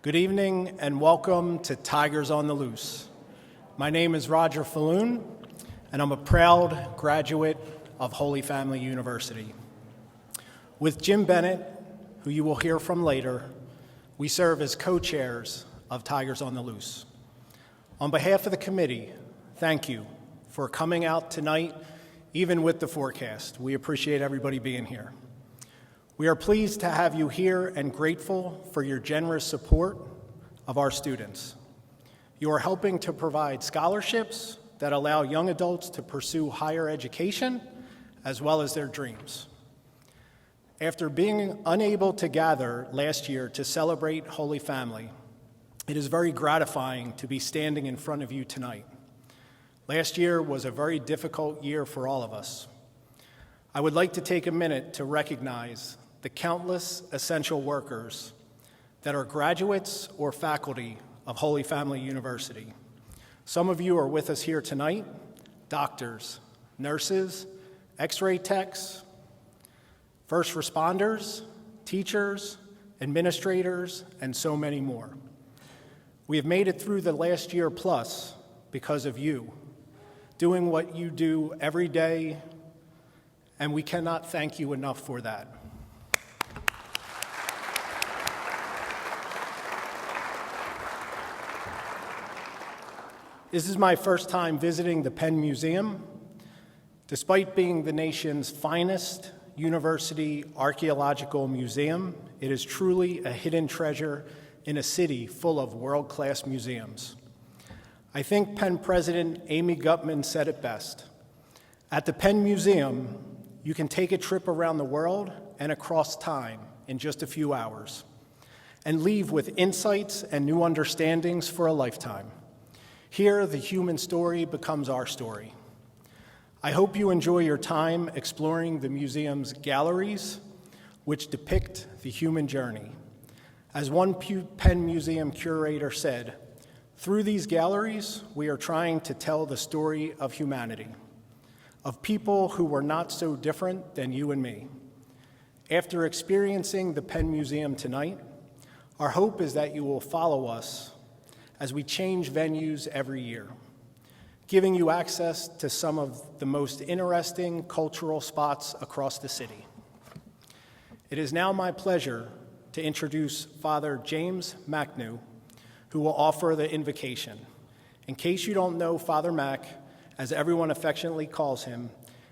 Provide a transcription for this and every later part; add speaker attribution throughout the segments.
Speaker 1: Good evening and welcome to Tigers on the Loose. My name is Roger Falloon, and I'm a proud graduate of Holy Family University. With Jim Bennett, who you will hear from later, we serve as co-chairs of Tigers on the Loose. On behalf of the committee, thank you for coming out tonight, even with the forecast. We appreciate everybody being here. We are pleased to have you here and grateful for your generous support of our students. You are helping to provide scholarships that allow young adults to pursue higher education as well as their dreams. After being unable to gather last year to celebrate Holy Family, it is very gratifying to be standing in front of you tonight. Last year was a very difficult year for all of us. I would like to take a minute to recognize the countless essential workers that are graduates or faculty of Holy Family University. Some of you are with us here tonight: doctors, nurses, x-ray techs, first responders, teachers, administrators, and so many more. We have made it through the last year plus because of you, doing what you do every day, and we cannot thank you enough for that. This is my first time visiting the Penn Museum. Despite being the nation's finest university archaeological museum, it is truly a hidden treasure in a city full of world-class museums. I think Penn President Amy Gutmann said it best. At the Penn Museum, you can take a trip around the world and across time in just a few hours, and leave with insights and new understandings for a lifetime. Here, the human story becomes our story. I hope you enjoy your time exploring the museum's galleries, which depict the human journey. As one Penn Museum curator said, "Through these galleries, we are trying to tell the story of humanity, of people who were not so different than you and me." After experiencing the Penn Museum tonight, our hope is that you will follow us as we change venues every year, giving you access to some of the most interesting cultural spots across the city. It is now my pleasure to introduce Father James Macnew, who will offer the invocation. In case you don't know Father Mac, as everyone affectionately calls him,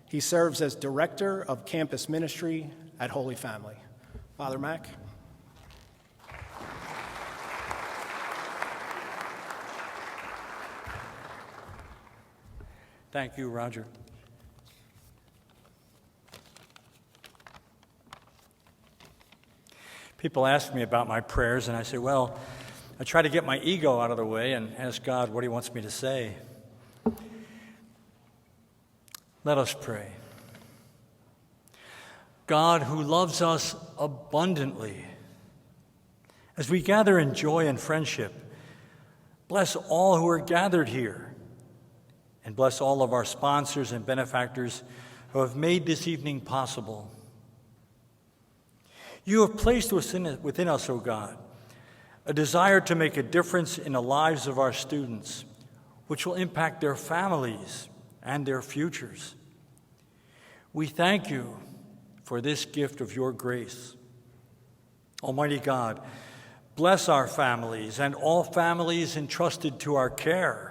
Speaker 1: he serves as Director of Campus Ministry at Holy Family. Father Mac.
Speaker 2: Thank you, Roger. People ask me about my prayers, and I say, well, I try to get my ego out of the way and ask God what he wants me to say. Let us pray. God, who loves us abundantly, as we gather in joy and friendship, bless all who are gathered here, and bless all of our sponsors and benefactors who have made this evening possible. You have placed within us, O God, a desire to make a difference in the lives of our students, which will impact their families and their futures. We thank you for this gift of your grace. Almighty God, bless our families and all families entrusted to our care.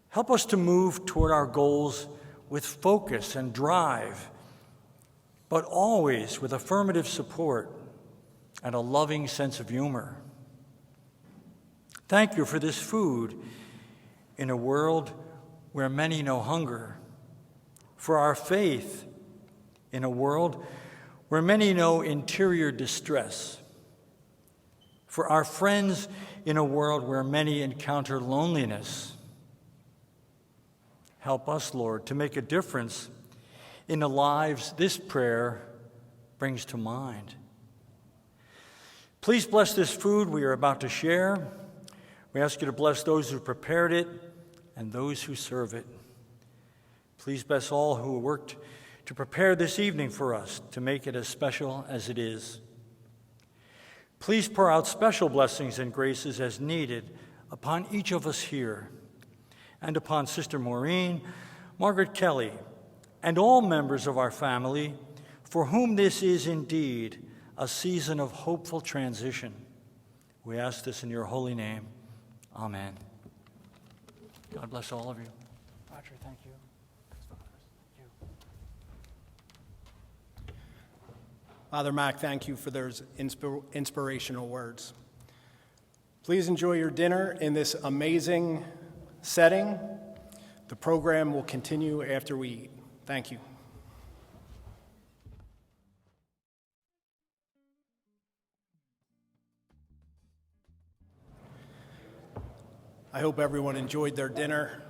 Speaker 2: Help us to move toward our goals with focus and drive, but always with affirmative support and a loving sense of humor. Thank you for this food in a world where many know hunger, for our faith in a world where many know interior distress, for our friends in a world where many encounter loneliness. Help us, Lord, to make a difference in the lives this prayer brings to mind. Please bless this food we are about to share. We ask you to bless those who prepared it and those who serve it. Please bless all who worked to prepare this evening for us to make it as special as it is. Please pour out special blessings and graces as needed upon each of us here, and upon Sister Maureen, Margaret Kelly, and all members of our family, for whom this is indeed a season of hopeful transition. We ask this in your holy name. Amen. God bless all of you. Roger, thank you.
Speaker 1: Father Mac, thank you for those inspirational words. Please enjoy your dinner in this amazing setting. The program will continue after we eat. Thank you. I hope everyone enjoyed their dinner.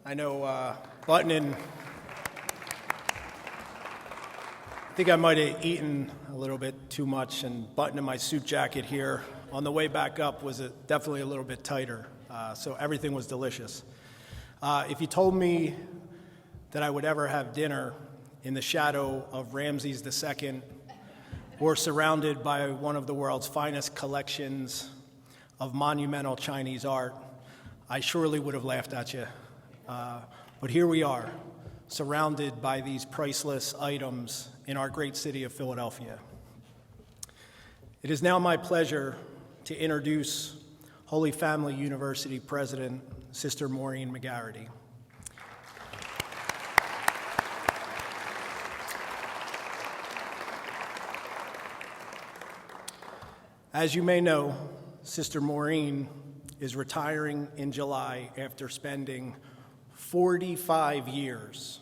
Speaker 1: I know Button, I think I might have eaten a little bit too much, and buttoning my suit jacket here on the way back up was definitely a little bit tighter, so everything was delicious. If you told me that I would ever have dinner in the shadow of Ramses II or surrounded by one of the world's finest collections of monumental Chinese art, I surely would have laughed at you. But here we are, surrounded by these priceless items in our great city of Philadelphia. It is now my pleasure to introduce Holy Family University President, Sister Maureen McGarity. As you may know, Sister Maureen is retiring in July after spending 45 years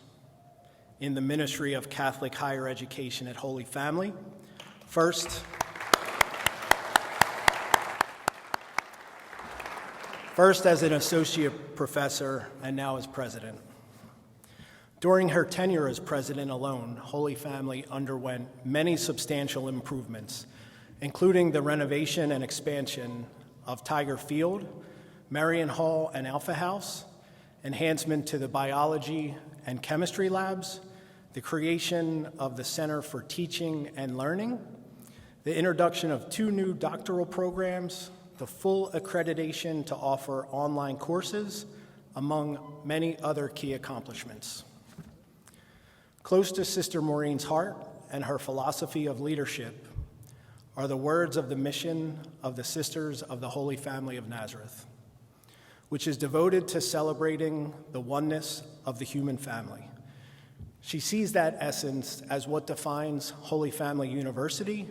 Speaker 1: in the Ministry of Catholic Higher Education at Holy Family. First as an associate professor and now as president. During her tenure as president alone, Holy Family underwent many substantial improvements, including the renovation and expansion of Tiger Field, Marion Hall and Alpha House, enhancement to the biology and chemistry labs, the creation of the Center for Teaching and Learning, the introduction of 2 new doctoral programs, the full accreditation to offer online courses, among many other key accomplishments. Close to Sister Maureen's heart and her philosophy of leadership are the words of the mission of the Sisters of the Holy Family of Nazareth, which is devoted to celebrating the oneness of the human family. She sees that essence as what defines Holy Family University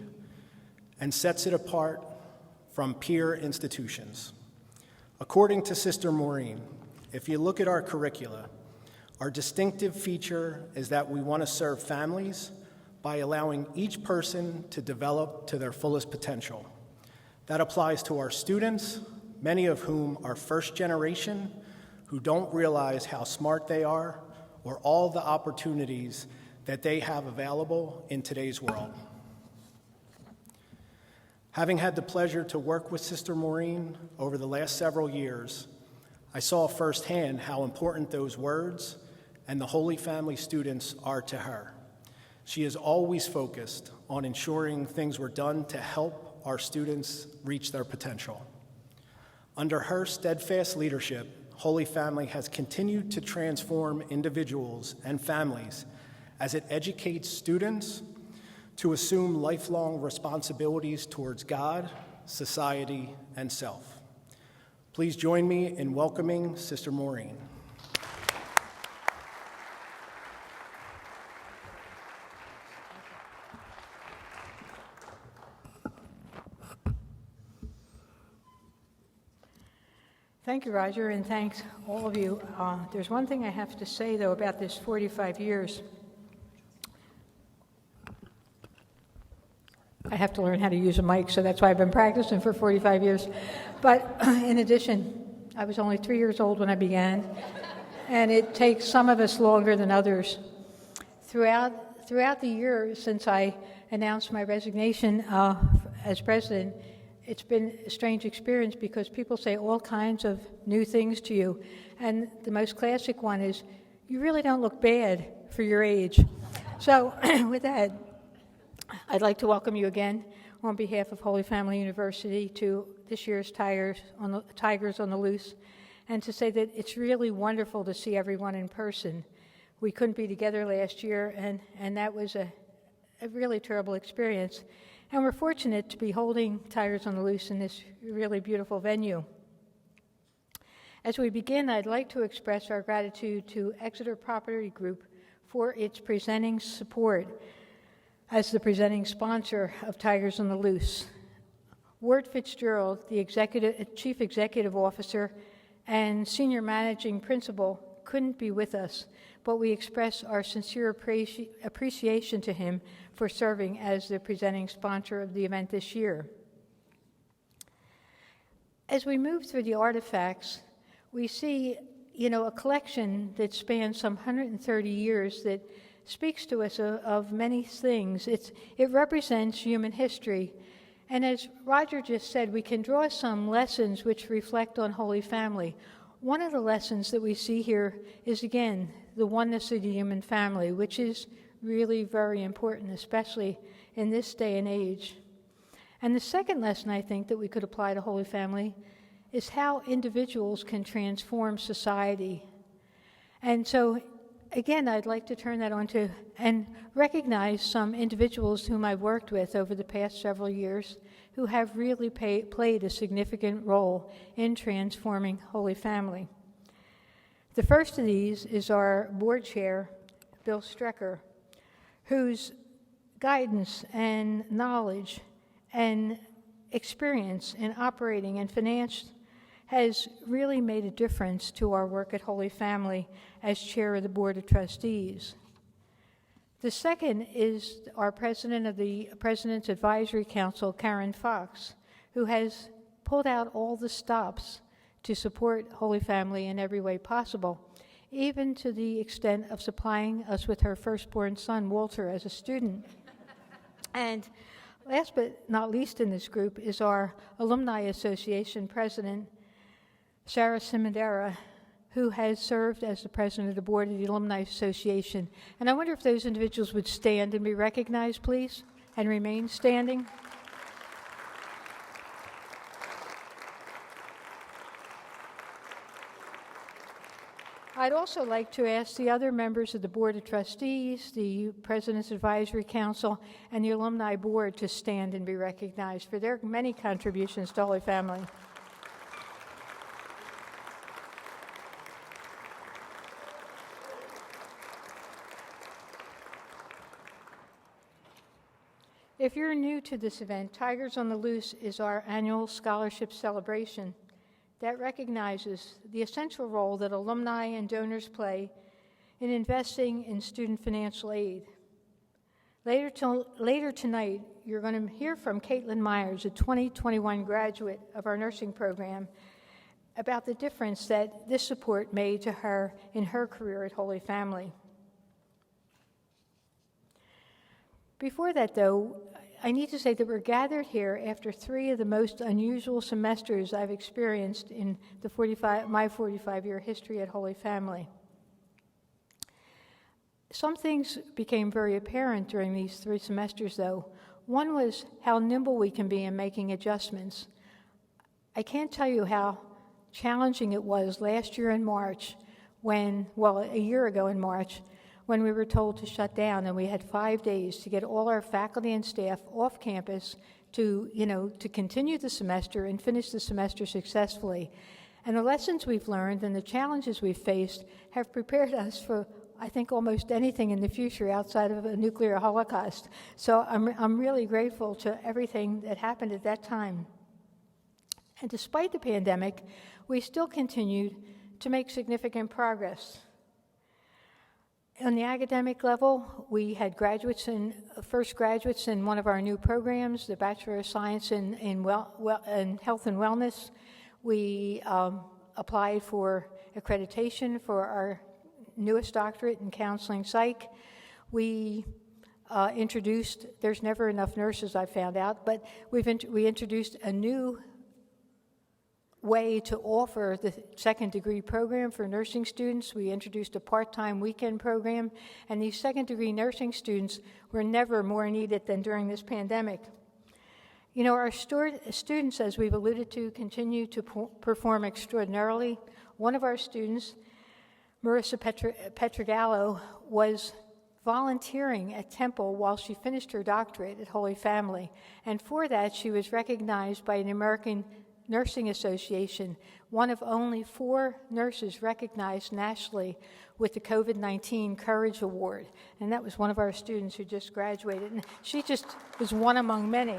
Speaker 1: and sets it apart from peer institutions. According to Sister Maureen, if you look at our curricula, our distinctive feature is that we want to serve families by allowing each person to develop to their fullest potential. That applies to our students, many of whom are first generation, who don't realize how smart they are or all the opportunities that they have available in today's world. Having had the pleasure to work with Sister Maureen over the last several years, I saw firsthand how important those words and the Holy Family students are to her. She is always focused on ensuring things were done to help our students reach their potential. Under her steadfast leadership, Holy Family has continued to transform individuals and families as it educates students to assume lifelong responsibilities towards God, society, and self. Please join me in welcoming Sister Maureen.
Speaker 3: Thank you, Roger, and thanks all of you. There's one thing I have to say, though, about this 45 years. I have to learn how to use a mic, so that's why I've been practicing for 45 years. But in addition, I was only 3 years old when I began, and it takes some of us longer than others. Throughout the year since I announced my resignation as president, it's been a strange experience because people say all kinds of new things to you. And the most classic one is, you really don't look bad for your age. So with that, I'd like to welcome you again. on behalf of Holy Family University to this year's Tigers on the Loose, and to say that it's really wonderful to see everyone in person. We couldn't be together last year, and that was a really terrible experience. And we're fortunate to be holding Tigers on the Loose in this really beautiful venue. As we begin, I'd like to express our gratitude to Exeter Property Group for its presenting support as the presenting sponsor of Tigers on the Loose. Ward Fitzgerald, the Chief Executive Officer and Senior Managing Principal, couldn't be with us, but we express our sincere appreciation to him for serving as the presenting sponsor of the event this year. As we move through the artifacts, we see, a collection that spans some 130 years that speaks to us of many things. It represents human history. And as Roger just said, we can draw some lessons which reflect on Holy Family. One of the lessons that we see here is, again, the oneness of the human family, which is really very important, especially in this day and age. And the second lesson, I think, that we could apply to Holy Family is how individuals can transform society. And so, again, I'd like to turn that on to and recognize some individuals whom I've worked with over the past several years who have really played a significant role in transforming Holy Family. The first of these is our board chair, Bill Strecker, whose guidance and knowledge and experience in operating and finance has really made a difference to our work at Holy Family as chair of the Board of Trustees. The second is our president of the President's Advisory Council, Karen Fox, who has pulled out all the stops to support Holy Family in every way possible, even to the extent of supplying us with her firstborn son, Walter, as a student. And last but not least in this group is our Alumni Association president, Sarah Simondera, who has served as the president of the board of the Alumni Association. And I wonder if those individuals would stand and be recognized, please, and remain standing. I'd also like to ask the other members of the Board of Trustees, the President's Advisory Council, and the Alumni Board to stand and be recognized for their many contributions to Holy Family. If you're new to this event, Tigers on the Loose is our annual scholarship celebration that recognizes the essential role that alumni and donors play in investing in student financial aid. Later tonight, you're going to hear from Caitlin Myers, a 2021 graduate of our nursing program, about the difference that this support made to her in her career at Holy Family. Before that, though, I need to say that we're gathered here after 3 of the most unusual semesters I've experienced in my 45-year history at Holy Family. Some things became very apparent during these 3 semesters, though. One was how nimble we can be in making adjustments. I can't tell you how challenging it was last year in March a year ago in March, when we were told to shut down, and we had 5 days to get all our faculty and staff off campus to continue the semester and finish the semester successfully. And the lessons we've learned and the challenges we've faced have prepared us for, I think, almost anything in the future outside of a nuclear holocaust. So I'm really grateful to everything that happened at that time. And despite the pandemic, we still continued to make significant progress. On the academic level, we had first graduates in one of our new programs, the Bachelor of Science in Health and Wellness. We applied for accreditation for our newest doctorate in Counseling Psych. We introduced, there's never enough nurses, I found out, but we introduced a new way to offer the second degree program for nursing students. We introduced a part-time weekend program, and these second degree nursing students were never more needed than during this pandemic. You know, our students, as we've alluded to, continue to perform extraordinarily. One of our students, Marissa Petrogallo, was volunteering at Temple while she finished her doctorate at Holy Family. And for that, she was recognized by the American Nursing Association, one of only 4 nurses recognized nationally with the COVID-19 Courage Award. And that was one of our students who just graduated. And she just was one among many.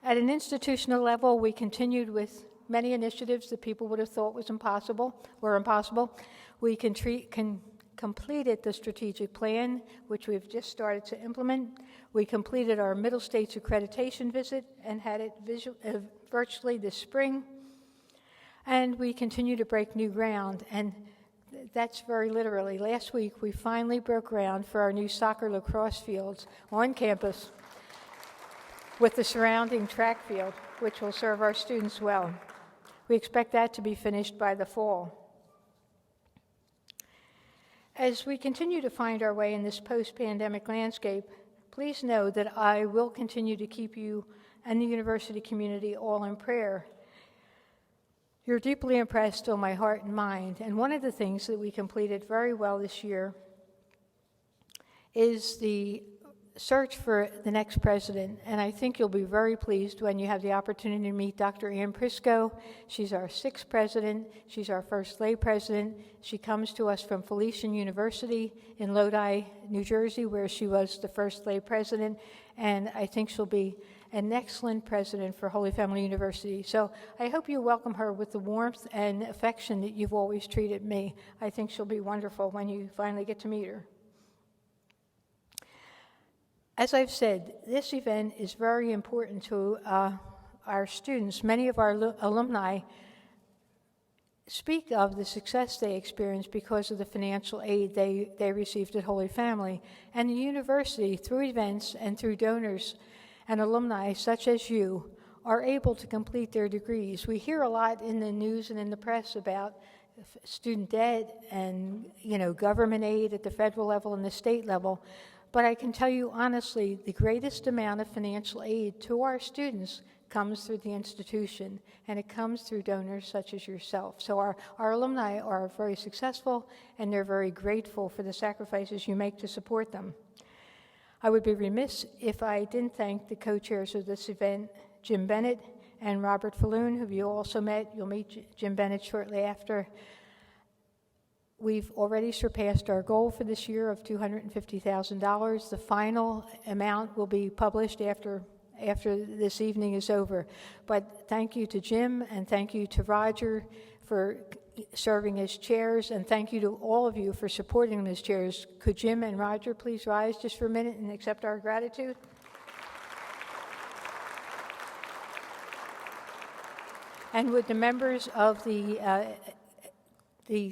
Speaker 3: At an institutional level, we continued with many initiatives that people would have thought were impossible. We completed the strategic plan, which we've just started to implement. We completed our Middle States accreditation visit and had it virtually this spring. And we continue to break new ground, and that's very literally. Last week, we finally broke ground for our new soccer lacrosse fields on campus with the surrounding track field, which will serve our students well. We expect that to be finished by the fall. As we continue to find our way in this post-pandemic landscape, please know that I will continue to keep you and the university community all in prayer. You're deeply impressed on my heart and mind, and one of the things that we completed very well this year is the search for the next president, and I think you'll be very pleased when you have the opportunity to meet Dr. Ann Prisco. She's our 6th president. She's our first lay president. She comes to us from Felician University in Lodi, New Jersey, where she was the first lay president, and I think she'll be an excellent president for Holy Family University. So I hope you welcome her with the warmth and affection that you've always treated me. I think she'll be wonderful when you finally get to meet her. As I've said, this event is very important to our students. Many of our alumni speak of the success they experienced because of the financial aid they received at Holy Family. And the university, through events and through donors and alumni such as you, are able to complete their degrees. We hear a lot in the news and in the press about student debt and, government aid at the federal level and the state level. But I can tell you honestly, the greatest amount of financial aid to our students comes through the institution, and it comes through donors such as yourself. So our alumni are very successful, and they're very grateful for the sacrifices you make to support them. I would be remiss if I didn't thank the co-chairs of this event, Jim Bennett and Robert Falloon, who you also met. You'll meet Jim Bennett shortly after. We've already surpassed our goal for this year of $250,000. The final amount will be published after this evening is over. But thank you to Jim, and thank you to Roger for serving as chairs, and thank you to all of you for supporting them as chairs. Could Jim and Roger please rise just for a minute and accept our gratitude? And would the members of the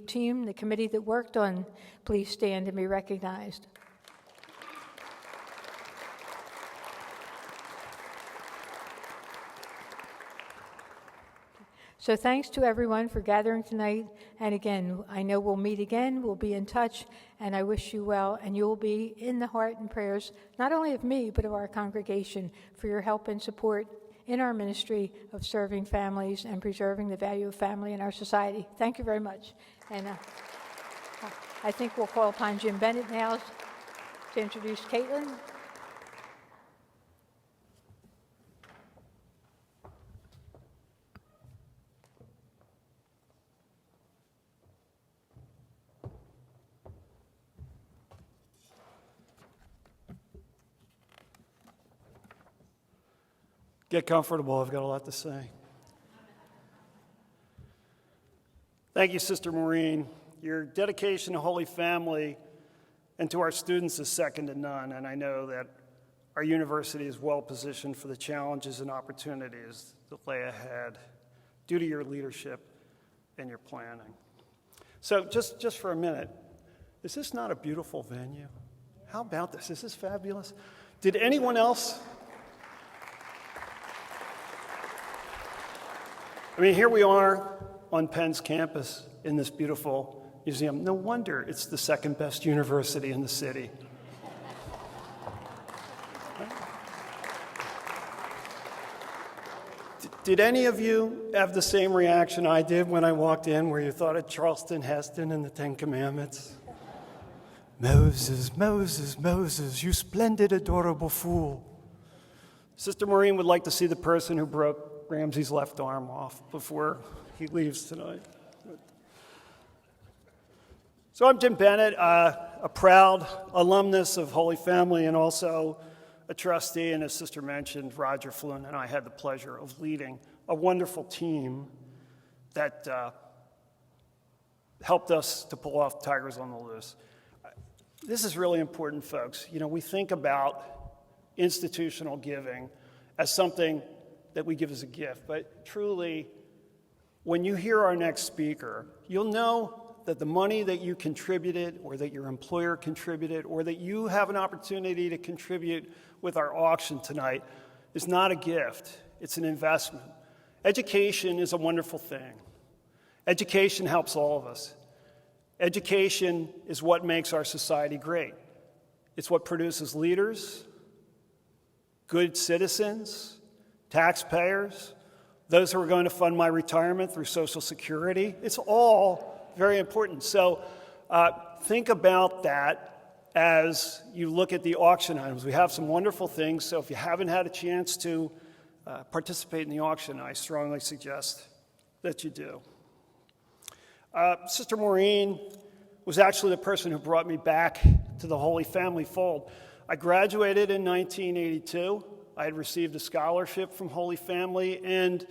Speaker 3: team, the committee that worked on, please stand and be recognized. So thanks to everyone for gathering tonight. And again, I know we'll meet again, we'll be in touch, and I wish you well, and you'll be in the heart and prayers, not only of me, but of our congregation, for your help and support in our ministry of serving families and preserving the value of family in our society. Thank you very much. And I think we'll call upon Jim Bennett now to introduce Caitlin.
Speaker 4: Get comfortable, I've got a lot to say. Thank you, Sister Maureen. Your dedication to Holy Family and to our students is second to none, and I know that our university is well positioned for the challenges and opportunities that lay ahead due to your leadership and your planning. So just for a minute, is this not a beautiful venue? How about this? Is this fabulous? Did anyone else? I mean, here we are on Penn's campus in this beautiful museum. No wonder it's the second best university in the city. Did any of you have the same reaction I did when I walked in, where you thought of Charleston Heston and the Ten Commandments? Moses, Moses, Moses, you splendid, adorable fool. Sister Maureen would like to see the person who broke Ramsey's left arm off before he leaves tonight. So I'm Jim Bennett, a proud alumnus of Holy Family and also a trustee, and as Sister mentioned, Roger Flynn and I had the pleasure of leading a wonderful team that helped us to pull off Tigers on the Loose. This is really important, folks. You know, we think about institutional giving as something that we give as a gift, but truly, when you hear our next speaker, you'll know that the money that you contributed or that your employer contributed or that you have an opportunity to contribute with our auction tonight is not a gift, it's an investment. Education is a wonderful thing. Education helps all of us. Education is what makes our society great. It's what produces leaders, good citizens, taxpayers, those who are going to fund my retirement through Social Security. It's all very important. So think about that as you look at the auction items. We have some wonderful things, so if you haven't had a chance to participate in the auction, I strongly suggest that you do. Sister Maureen was actually the person who brought me back to the Holy Family fold. I graduated in 1982. I had received a scholarship from Holy Family and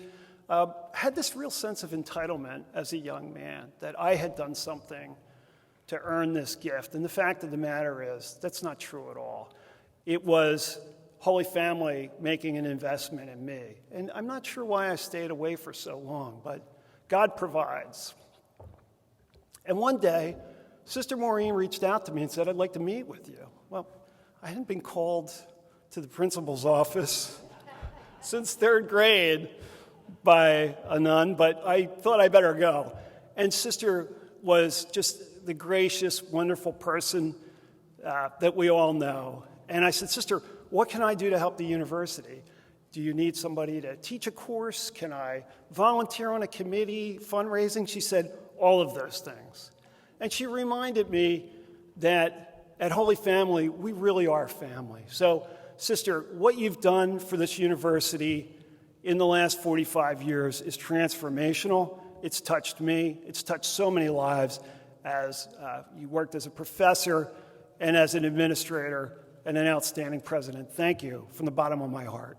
Speaker 4: had this real sense of entitlement as a young man, that I had done something to earn this gift. And the fact of the matter is, that's not true at all. It was Holy Family making an investment in me. And I'm not sure why I stayed away for so long, but God provides. And one day, Sister Maureen reached out to me and said, I'd like to meet with you. Well, I hadn't been called to the principal's office since third grade by a nun, but I thought I better go. And Sister was just the gracious, wonderful person that we all know. And I said, Sister, what can I do to help the university? Do you need somebody to teach a course? Can I volunteer on a committee, fundraising? She said, all of those things. And she reminded me that at Holy Family, we really are family. So, Sister, what you've done for this university in the last 45 years is transformational. It's touched me. It's touched so many lives as you worked as a professor and as an administrator and an outstanding president. Thank you from the bottom of my heart.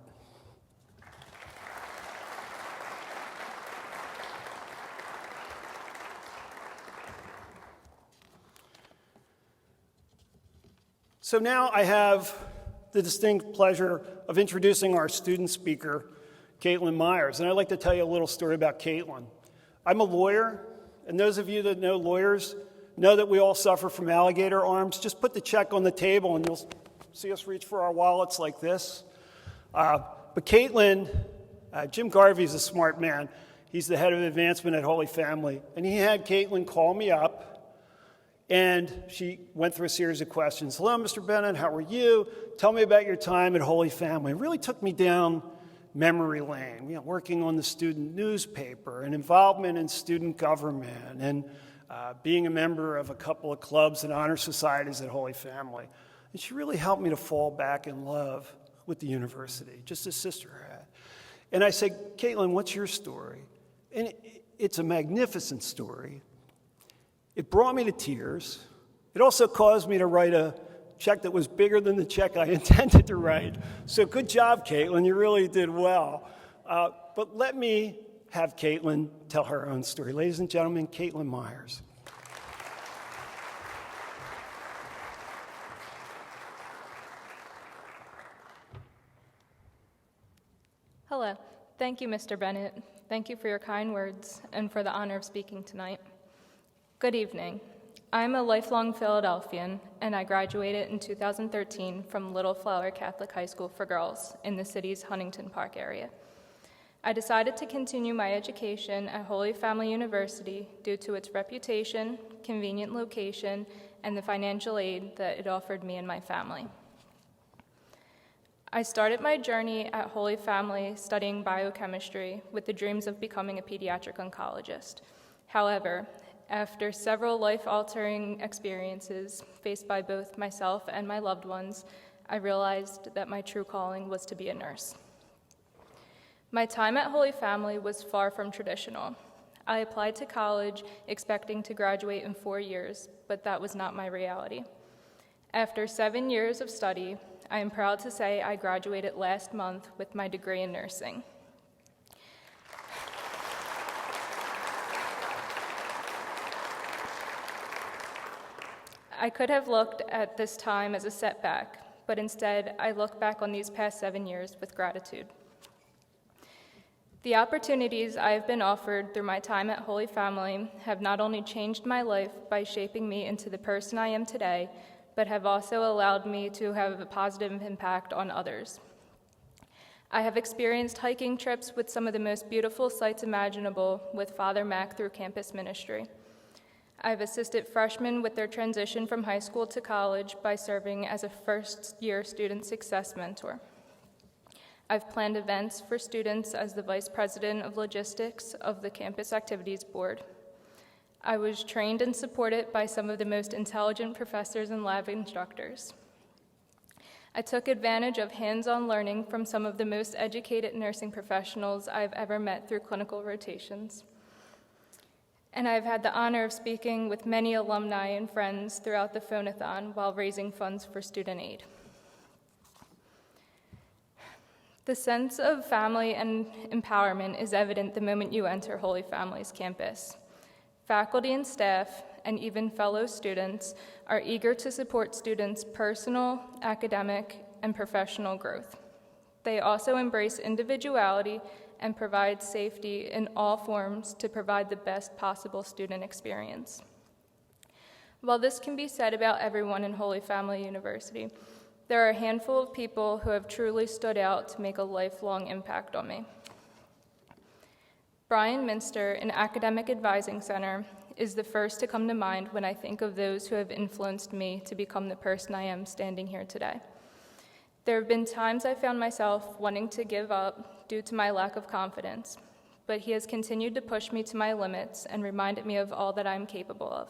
Speaker 4: So now I have the distinct pleasure of introducing our student speaker, Caitlin Myers. And I'd like to tell you a little story about Caitlin. I'm a lawyer, and those of you that know lawyers know that we all suffer from alligator arms. Just put the check on the table, and you'll see us reach for our wallets like this. But Caitlin, Jim Garvey's a smart man. He's the head of advancement at Holy Family. And he had Caitlin call me up, and she went through a series of questions. Hello, Mr. Bennett, how are you? Tell me about your time at Holy Family. It really took me down memory lane, working on the student newspaper and involvement in student government and being a member of a couple of clubs and honor societies at Holy Family. And she really helped me to fall back in love with the university, just as Sister had. And I said, Caitlin, what's your story? And it's a magnificent story. It brought me to tears. It also caused me to write a check that was bigger than the check I intended to write. So good job, Caitlin. You really did well. But let me have Caitlin tell her own story. Ladies and gentlemen, Caitlin Myers.
Speaker 5: Hello. Thank you, Mr. Bennett. Thank you for your kind words and for the honor of speaking tonight. Good evening. I'm a lifelong Philadelphian, and I graduated in 2013 from Little Flower Catholic High School for Girls in the city's Huntington Park area. I decided to continue my education at Holy Family University due to its reputation, convenient location, and the financial aid that it offered me and my family. I started my journey at Holy Family studying biochemistry with the dreams of becoming a pediatric oncologist. However, after several life-altering experiences faced by both myself and my loved ones, I realized that my true calling was to be a nurse. My time at Holy Family was far from traditional. I applied to college expecting to graduate in 4 years, but that was not my reality. After 7 years of study, I am proud to say I graduated last month with my degree in nursing. I could have looked at this time as a setback, but instead I look back on these past 7 years with gratitude. The opportunities I have been offered through my time at Holy Family have not only changed my life by shaping me into the person I am today, but have also allowed me to have a positive impact on others. I have experienced hiking trips with some of the most beautiful sights imaginable with Father Mac through campus ministry. I've assisted freshmen with their transition from high school to college by serving as a first-year student success mentor. I've planned events for students as the Vice President of Logistics of the Campus Activities Board. I was trained and supported by some of the most intelligent professors and lab instructors. I took advantage of hands-on learning from some of the most educated nursing professionals I've ever met through clinical rotations. And I've had the honor of speaking with many alumni and friends throughout the Phonathon while raising funds for student aid. The sense of family and empowerment is evident the moment you enter Holy Family's campus. Faculty and staff, and even fellow students, are eager to support students' personal, academic, and professional growth. They also embrace individuality and provide safety in all forms to provide the best possible student experience. While this can be said about everyone in Holy Family University, there are a handful of people who have truly stood out to make a lifelong impact on me. Brian Minster in Academic Advising Center is the first to come to mind when I think of those who have influenced me to become the person I am standing here today. There have been times I found myself wanting to give up due to my lack of confidence, but he has continued to push me to my limits and reminded me of all that I am capable of.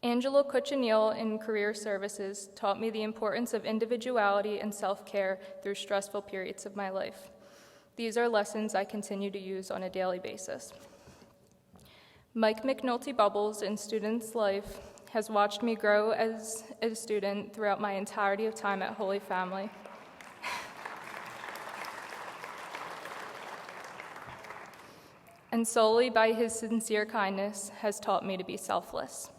Speaker 5: Angela Cochineal in Career Services taught me the importance of individuality and self-care through stressful periods of my life. These are lessons I continue to use on a daily basis. Mike McNulty Bubbles in Student's Life has watched me grow as a student throughout my entirety of time at Holy Family. And solely by his sincere kindness has taught me to be selfless.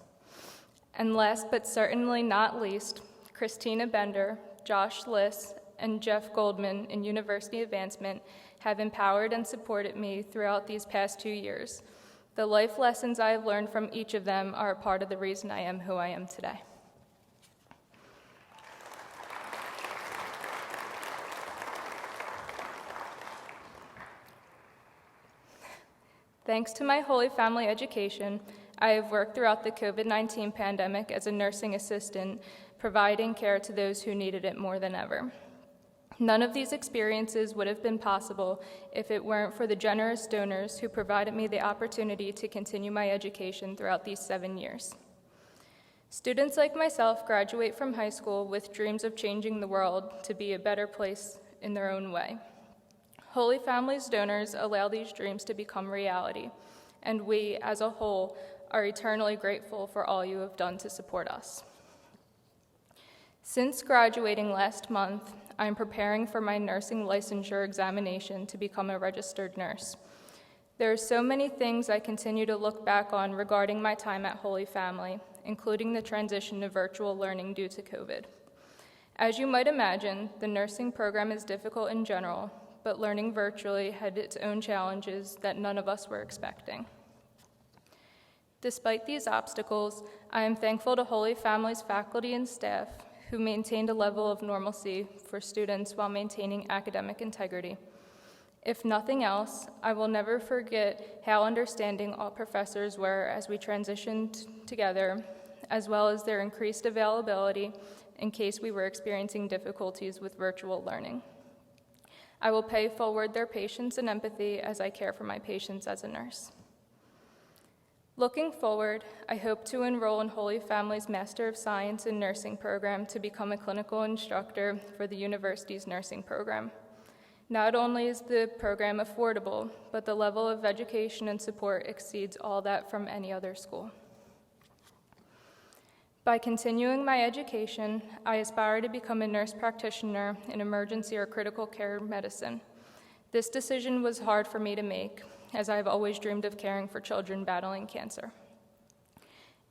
Speaker 5: And last but certainly not least, Christina Bender, Josh Liss, and Jeff Goldman in University Advancement have empowered and supported me throughout these past 2 years. The life lessons I have learned from each of them are a part of the reason I am who I am today. Thanks to my Holy Family education, I have worked throughout the COVID-19 pandemic as a nursing assistant, providing care to those who needed it more than ever. None of these experiences would have been possible if it weren't for the generous donors who provided me the opportunity to continue my education throughout these 7 years. Students like myself graduate from high school with dreams of changing the world to be a better place in their own way. Holy Family's donors allow these dreams to become reality, and we, as a whole, are eternally grateful for all you have done to support us. Since graduating last month, I am preparing for my nursing licensure examination to become a registered nurse. There are so many things I continue to look back on regarding my time at Holy Family, including the transition to virtual learning due to COVID. As you might imagine, the nursing program is difficult in general, but learning virtually had its own challenges that none of us were expecting. Despite these obstacles, I am thankful to Holy Family's faculty and staff who maintained a level of normalcy for students while maintaining academic integrity. If nothing else, I will never forget how understanding all professors were as we transitioned together as well as their increased availability in case we were experiencing difficulties with virtual learning. I will pay forward their patience and empathy as I care for my patients as a nurse. Looking forward, I hope to enroll in Holy Family's Master of Science in Nursing program to become a clinical instructor for the university's nursing program. Not only is the program affordable, but the level of education and support exceeds all that from any other school. By continuing my education, I aspire to become a nurse practitioner in emergency or critical care medicine. This decision was hard for me to make, as I have always dreamed of caring for children battling cancer.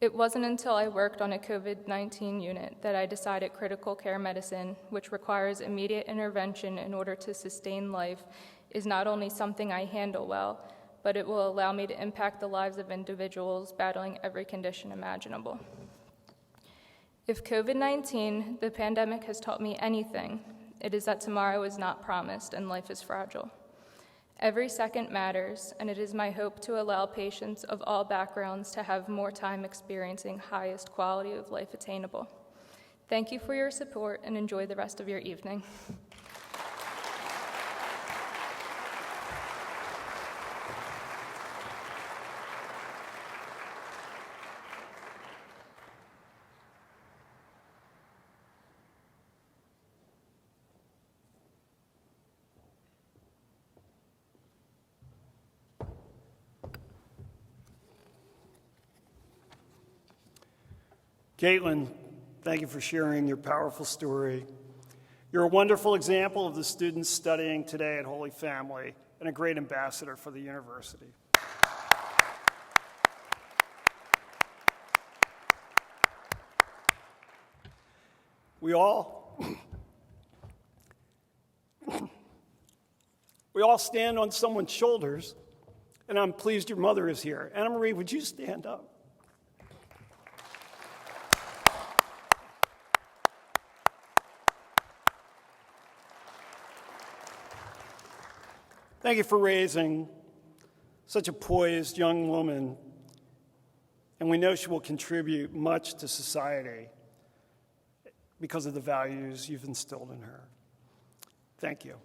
Speaker 5: It wasn't until I worked on a COVID-19 unit that I decided critical care medicine, which requires immediate intervention in order to sustain life, is not only something I handle well, but it will allow me to impact the lives of individuals battling every condition imaginable. If COVID-19, the pandemic, has taught me anything, it is that tomorrow is not promised and life is fragile. Every second matters, and it is my hope to allow patients of all backgrounds to have more time experiencing highest quality of life attainable. Thank you for your support and enjoy the rest of your evening.
Speaker 4: Caitlin, thank you for sharing your powerful story. You're a wonderful example of the students studying today at Holy Family and a great ambassador for the university. We all stand on someone's shoulders, and I'm pleased your mother is here. Anna Marie, would you stand up? Thank you for raising such a poised young woman, and we know she will contribute much to society because of the values you've instilled in her. Thank you.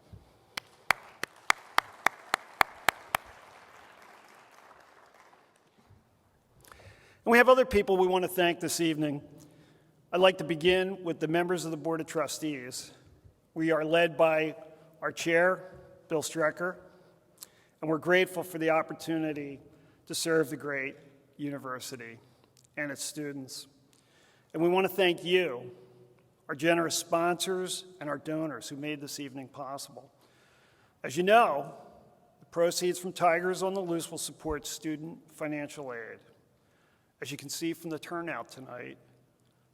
Speaker 4: And we have other people we want to thank this evening. I'd like to begin with the members of the Board of Trustees. We are led by our chair, Bill Strecker, and we're grateful for the opportunity to serve the great university and its students. And we want to thank you, our generous sponsors, and our donors who made this evening possible. As you know, the proceeds from Tigers on the Loose will support student financial aid. As you can see from the turnout tonight,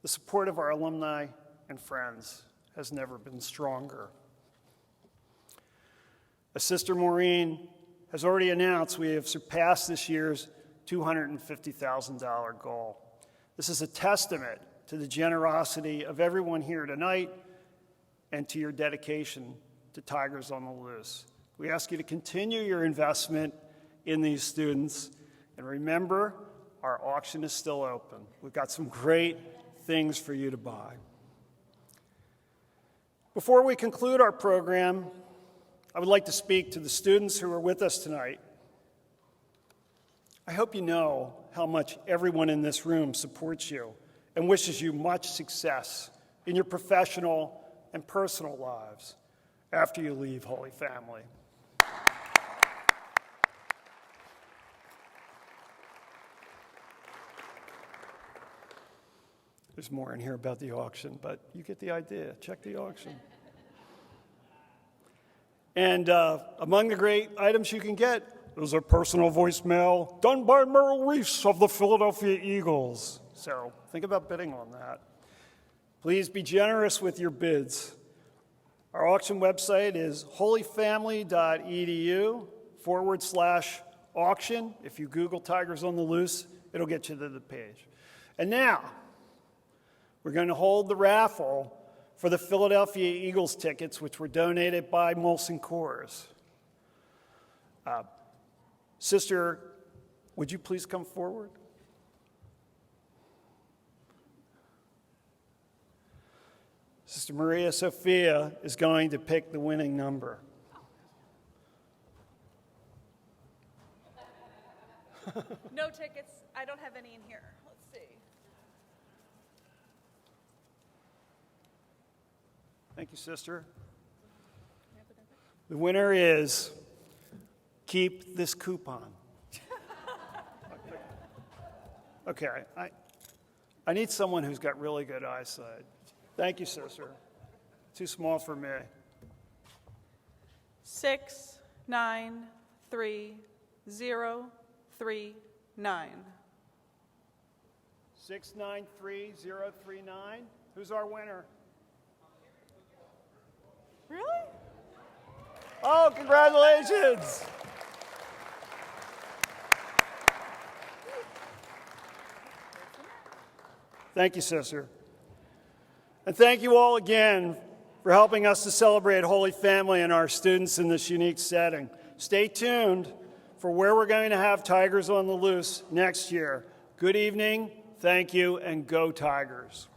Speaker 4: the support of our alumni and friends has never been stronger. As Sister Maureen has already announced, we have surpassed this year's $250,000 goal. This is a testament to the generosity of everyone here tonight and to your dedication to Tigers on the Loose. We ask you to continue your investment in these students, and remember, our auction is still open. We've got some great things for you to buy. Before we conclude our program, I would like to speak to the students who are with us tonight. I hope you know how much everyone in this room supports you and wishes you much success in your professional and personal lives after you leave Holy Family. There's more in here about the auction, but you get the idea. Check the auction. And among the great items you can get is a personal voicemail done by Merrill Reese of the Philadelphia Eagles. So think about bidding on that. Please be generous with your bids. Our auction website is holyfamily.edu/auction. If you Google Tigers on the Loose, it'll get you to the page. And now, we're going to hold the raffle for the Philadelphia Eagles tickets, which were donated by Molson Coors. Sister, would you please come forward? Sister Maria Sophia is going to pick the winning number.
Speaker 6: No tickets. I don't have any in here. Let's see.
Speaker 4: Thank you, sister. The winner is keep this coupon. Okay, I need someone who's got really good eyesight. Thank you, sister. Too small for me.
Speaker 6: 693039.
Speaker 4: 693039. Who's our winner?
Speaker 6: Really?
Speaker 4: Oh, congratulations! Thank you, sister. And thank you all again for helping us to celebrate Holy Family and our students in this unique setting. Stay tuned for where we're going to have Tigers on the Loose next year. Good evening, thank you, and go Tigers.